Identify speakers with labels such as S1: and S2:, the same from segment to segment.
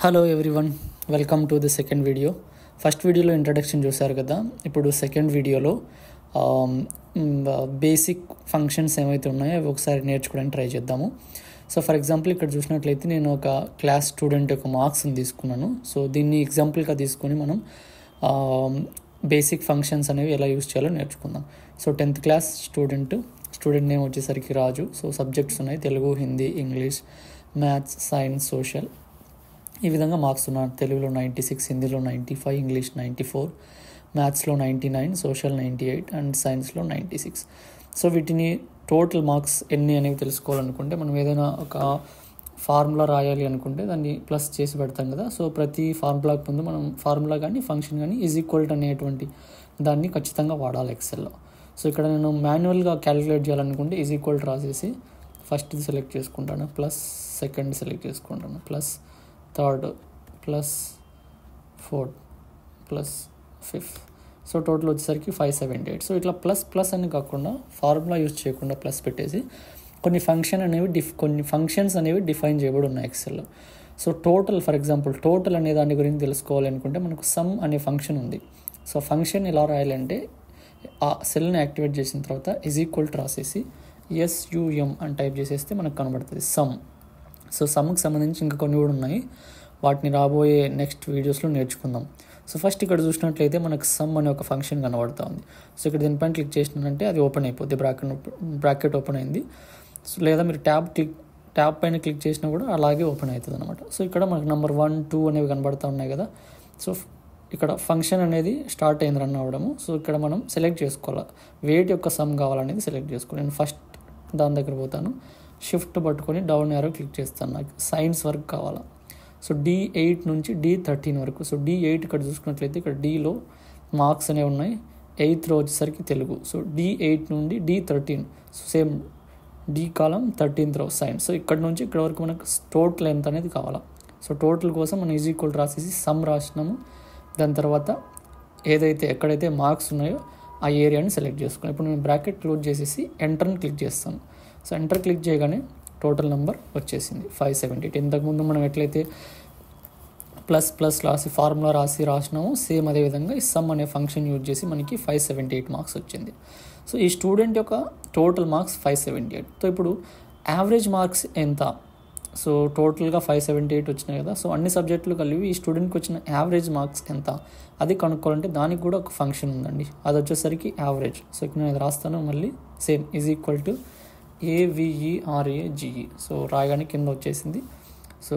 S1: Hello everyone, welcome to the second video. First వీడియోలో introduction చూశారు కదా. ఇప్పుడు సెకండ్ వీడియోలో బేసిక్ ఫంక్షన్స్ ఏమైతే ఉన్నాయో అవి ఒకసారి నేర్చుకోవడానికి ట్రై చేద్దాము. సో ఫర్ ఎగ్జాంపుల్ ఇక్కడ చూసినట్లయితే నేను ఒక క్లాస్ స్టూడెంట్ యొక్క మార్క్స్ని తీసుకున్నాను. సో దీన్ని ఎగ్జాంపుల్గా తీసుకొని మనం బేసిక్ ఫంక్షన్స్ అనేవి ఎలా యూజ్ చేయాలో నేర్చుకుందాం. So 10th class student name వచ్చేసరికి రాజు. సో సబ్జెక్ట్స్ ఉన్నాయి Telugu, Hindi, English, maths, science, social. ఈ విధంగా మార్క్స్ ఉన్నాయి. తెలుగులో 96, హిందీలో 95, ఇంగ్లీష్ 94, మ్యాథ్స్లో 99, సోషల్ 98 అండ్ సైన్స్లో 96. సో వీటిని టోటల్ మార్క్స్ ఎన్ని అనేవి తెలుసుకోవాలనుకుంటే మనం ఏదైనా ఒక ఫార్ములా రాయాలి అనుకుంటే దాన్ని ప్లస్ చేసి పెడతాం కదా. సో ప్రతి ఫార్ములాకు ముందు మనం ఫార్ములా కానీ ఫంక్షన్ కానీ ఈక్వల్ అనేటువంటి దాన్ని ఖచ్చితంగా వాడాలి ఎక్సెల్లో. సో ఇక్కడ నేను మాన్యువల్గా క్యాలిక్యులేట్ చేయాలనుకుంటే ఈక్వల్ రాసేసి ఫస్ట్ సెలెక్ట్ చేసుకుంటాను, ప్లస్ సెకండ్ సెలెక్ట్ చేసుకుంటాను, plus third, plus fourth, plus fifth. So total వచ్చేసరికి 578. సో ఇట్లా ప్లస్ అని కాకుండా ఫార్ములా యూజ్ చేయకుండా ప్లస్ పెట్టేసి కొన్ని ఫంక్షన్స్ అనేవి డిఫైన్ చేయబడి ఉన్నాయి ఎక్సెల్లో. So total, for example total అనే దాని గురించి తెలుసుకోవాలి అనుకుంటే మనకు సమ్ అనే ఫంక్షన్ ఉంది. సో ఫంక్షన్ ఎలా రాయాలంటే ఆ సెల్ని యాక్టివేట్ చేసిన తర్వాత ఈక్వల్ రాసేసి SUM అని టైప్ చేసేస్తే మనకు కనబడుతుంది సమ్. సో సమ్కి సంబంధించి ఇంకా కొన్ని కూడా ఉన్నాయి, వాటిని రాబోయే నెక్స్ట్ వీడియోస్లో నేర్చుకుందాం. సో ఫస్ట్ ఇక్కడ చూసినట్లయితే మనకు సమ్ అనే ఒక ఫంక్షన్ కనబడుతూ ఉంది. సో ఇక్కడ దీనిపైన క్లిక్ చేసినానంటే అది ఓపెన్ అయిపోద్ది, బ్రాకెట్ ఓపెన్ అయింది. సో లేదా మీరు ట్యాబ్ పైన క్లిక్ చేసినా కూడా అలాగే ఓపెన్ అవుతుంది అనమాట. సో ఇక్కడ మనకు నెంబర్ 1, 2 అనేవి కనబడుతూ ఉన్నాయి కదా. సో ఇక్కడ ఫంక్షన్ అనేది స్టార్ట్ అయింది రన్ అవ్వడము. సో ఇక్కడ మనం సెలెక్ట్ చేసుకోవాలి వేటి యొక్క సమ్ కావాలనేది సెలెక్ట్ చేసుకోవాలి. నేను ఫస్ట్ దాని దగ్గర పోతాను, షిఫ్ట్ పట్టుకొని డౌన్ యారో క్లిక్ చేస్తాను. నాకు సైన్స్ వరకు కావాలా. సో D8 నుంచి D13 వరకు. సో D8 ఇక్కడ చూసుకున్నట్లయితే ఇక్కడ Dలో మార్క్స్ అనేవి ఉన్నాయి. 8th రో వచ్చేసరికి తెలుగు. సో D8 నుండి D13 సేమ్ D కాలం, 13th రో సైన్స్. సో ఇక్కడ నుంచి ఇక్కడ వరకు మనకు టోటల్ ఎంత అనేది కావాలా. సో టోటల్ కోసం మనం ఈక్వల్ రాసేసి సమ్ రాసినాము. దాని తర్వాత ఎక్కడైతే మార్క్స్ ఉన్నాయో ఆ ఏరియాని సెలెక్ట్ చేసుకున్నాను. ఇప్పుడు నేను బ్రాకెట్ క్లోజ్ చేసేసి ఎంటర్ని క్లిక్ చేస్తాను. సో ఎంటర్ క్లిక్ చేయగానే టోటల్ నెంబర్ వచ్చేసింది 578. ఇంతకుముందు మనం ఎట్లయితే ప్లస్ రాసి ఫార్ములా రాసినామో సేమ్ అదేవిధంగా ఈ సమ్ అనే ఫంక్షన్ యూజ్ చేసి మనకి 578 మార్క్స్ వచ్చింది. సో ఈ స్టూడెంట్ యొక్క టోటల్ మార్క్స్ 578. సో ఇప్పుడు యావరేజ్ మార్క్స్ ఎంత? సో టోటల్గా 578 వచ్చినాయి కదా. సో అన్ని సబ్జెక్టులు కలిపి ఈ స్టూడెంట్కి వచ్చిన యావరేజ్ మార్క్స్ ఎంత అది కనుక్కోవాలంటే దానికి కూడా ఒక ఫంక్షన్ ఉందండి, అది వచ్చేసరికి యావరేజ్. సో ఇక్కడ నేను రాస్తాను మళ్ళీ same equal to AVERAGE. So రాయగానే కింద వచ్చేసింది. సో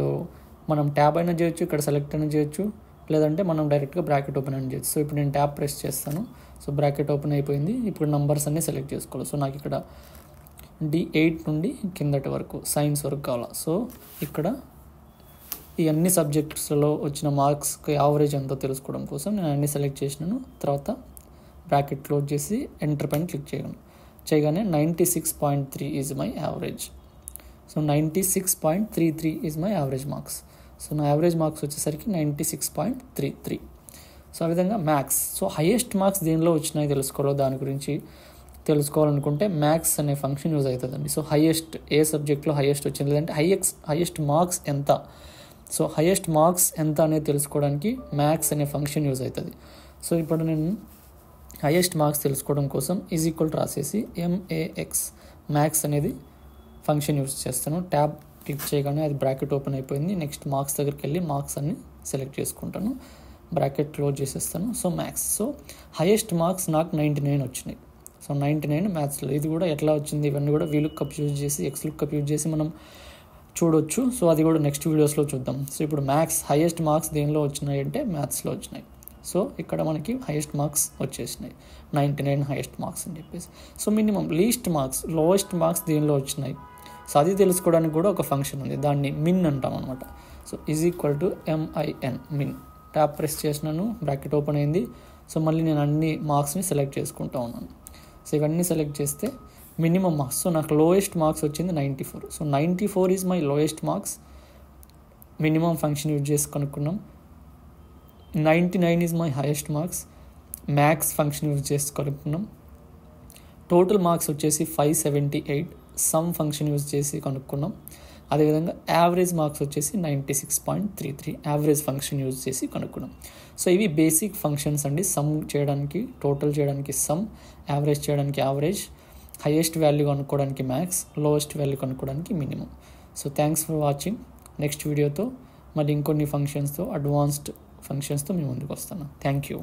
S1: మనం ట్యాబ్ అయినా చేయొచ్చు, ఇక్కడ సెలెక్ట్ అయినా చేయొచ్చు, లేదంటే మనం డైరెక్ట్గా బ్రాకెట్ ఓపెన్ అయినా చేయొచ్చు. సో ఇప్పుడు నేను ట్యాబ్ ప్రెస్ చేస్తాను. సో బ్రాకెట్ ఓపెన్ అయిపోయింది. ఇప్పుడు నంబర్స్ అన్నీ సెలెక్ట్ చేసుకోవాలి. సో నాకు ఇక్కడ D8 నుండి కిందటి వరకు సైన్స్ వరకు కావాలి. సో ఇక్కడ ఈ అన్ని సబ్జెక్ట్స్లో వచ్చిన మార్క్స్కి యావరేజ్ ఎంతో తెలుసుకోవడం కోసం నేను అన్ని సెలెక్ట్ చేసినాను. తర్వాత బ్రాకెట్ క్లోజ్ చేసి ఎంటర్ పైన క్లిక్ చేయగానే 96.3 is my average. So 96.33 is my average marks. So నా యావరేజ్ మార్క్స్ వచ్చేసరికి 96.33. సో ఆ విధంగా మ్యాథ్స్. సో హైయెస్ట్ మార్క్స్ దేనిలో వచ్చినాయి దాని గురించి తెలుసుకోవాలనుకుంటే మ్యాథ్స్ అనే ఫంక్షన్ యూజ్ అవుతుందండి. సో హైయెస్ట్ ఏ సబ్జెక్ట్లో హైయెస్ట్ వచ్చింది, లేదంటే హైయెస్ట్ మార్క్స్ ఎంత. సో హైయెస్ట్ మార్క్స్ ఎంత అనేది తెలుసుకోవడానికి మ్యాథ్స్ అనే ఫంక్షన్ యూజ్ అవుతుంది. సో ఇప్పుడు నేను హైయెస్ట్ మార్క్స్ తెలుసుకోవడం కోసం ఈక్వల్ రాసేసి మ్యాథ్స్ అనేది ఫంక్షన్ యూజ్ చేస్తాను. ట్యాబ్ క్లిక్ చేయగానే అది బ్రాకెట్ ఓపెన్ అయిపోయింది. నెక్స్ట్ మార్క్స్ దగ్గరికి వెళ్ళి మార్క్స్ అన్ని సెలెక్ట్ చేసుకుంటాను, బ్రాకెట్ క్లోజ్ చేసేస్తాను. So maths. So highest marks నాకు 99 వచ్చినాయి. సో 99 మ్యాథ్స్లో. ఇది కూడా ఎట్లా వచ్చింది, ఇవన్నీ కూడా VLOOKUP యూజ్ చేసి XLOOKUP యూజ్ చేసి మనం చూడొచ్చు. సో అది కూడా నెక్స్ట్ వీడియోస్లో చూద్దాం. సో ఇప్పుడు మ్యాథ్స్ హైయెస్ట్ మార్క్స్ దేనిలో వచ్చినాయి అంటే మ్యాథ్స్లో వచ్చినాయి. సో ఇక్కడ మనకి హైయెస్ట్ మార్క్స్ వచ్చేసినాయి 99 హైయెస్ట్ మార్క్స్ అని చెప్పేసి. సో మినిమం లోయెస్ట్ మార్క్స్ దేనిలో వచ్చినాయి. సో అది తెలుసుకోవడానికి కూడా ఒక ఫంక్షన్ ఉంది, దాన్ని మిన్ అంటాం అనమాట. So equal to MIN min. Tap press చేసినాను, బ్రాకెట్ ఓపెన్ అయింది. సో మళ్ళీ నేను అన్ని మార్క్స్ని సెలెక్ట్ చేసుకుంటా ఉన్నాను. సో ఇవన్నీ సెలెక్ట్ చేస్తే మినిమం మార్క్స్. సో నాకు లోయెస్ట్ మార్క్స్ వచ్చింది 94. So 94 is my lowest marks. Minimum function use చేసి కనుక్కున్నాం. 99 is my highest marks. Maths function use చేసి కనుక్కున్నాం. టోటల్ మార్క్స్ వచ్చేసి 578. సమ్ ఫంక్షన్ యూజ్ చేసి కనుక్కున్నాం. అదేవిధంగా యావరేజ్ మార్క్స్ వచ్చేసి 96.33 యావరేజ్ ఫంక్షన్ యూజ్ చేసి కనుక్కున్నాం. సో ఇవి బేసిక్ ఫంక్షన్స్ అండి. సమ్ చేయడానికి, టోటల్ చేయడానికి సమ్, యావరేజ్ చేయడానికి యావరేజ్, హైయెస్ట్ వాల్యూ కనుక్కోవడానికి మ్యాక్స్, లోయెస్ట్ వాల్యూ కనుక్కోవడానికి minimum. So thanks for watching. Next వీడియోతో మళ్ళీ ఇంకొన్ని ఫంక్షన్స్తో, అడ్వాన్స్డ్ ఫంక్షన్స్తో మేము ముందుకు వస్తాను. Thank you.